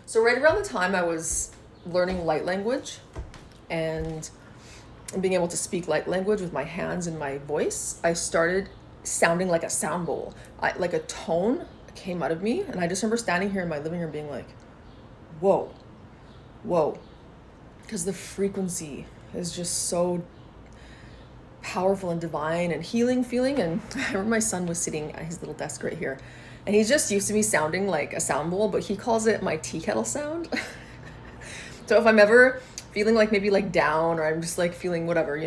So right around the time I was learning light language and being able to speak light language with my hands and my voice, I started sounding like a sound bowl. Like a tone came out of me, and I just remember standing here in my living room being like, whoa, whoa. Because the frequency is just so powerful and divine and healing feeling. And I remember my son was sitting at his little desk right here, and he's just used to me sounding like a sound bowl, but he calls it my tea kettle sound. So if I'm ever feeling like maybe like down, or I'm just like feeling whatever,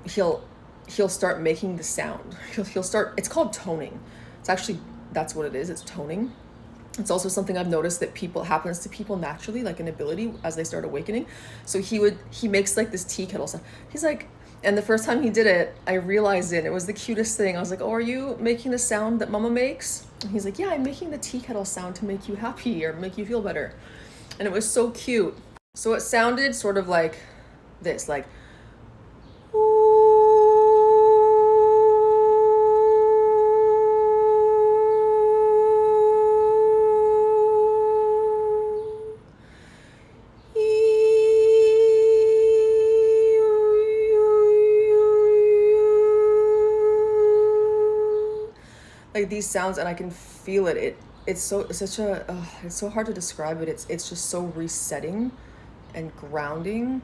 he'll start making the sound. He'll start, it's called toning. It's actually, that's what it is. It's toning. It's also something I've noticed that happens to people naturally, like an ability as they start awakening. So he makes like this tea kettle sound. He's like, and the first time he did it, I realized it. And it was the cutest thing. I was like, oh, are you making the sound that mama makes? And he's like, yeah, I'm making the tea kettle sound to make you happy or make you feel better. And it was so cute. So it sounded sort of like this, like, like these sounds, and I can feel it. It's so hard to describe it. It's just so resetting and grounding,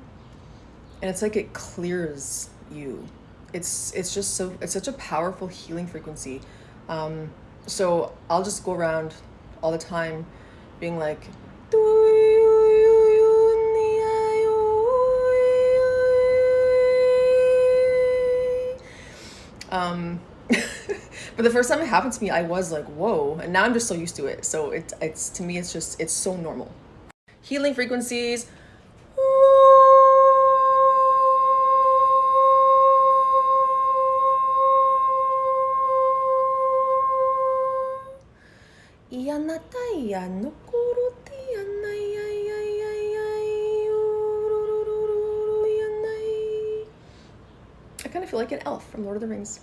and it's like it clears you. It's such a powerful healing frequency. So I'll just go around all the time being like, but the first time it happened to me, I was like, whoa. And now I'm just so used to it. So it's to me, it's so normal. Healing frequencies. I kind of feel like an elf from Lord of the Rings.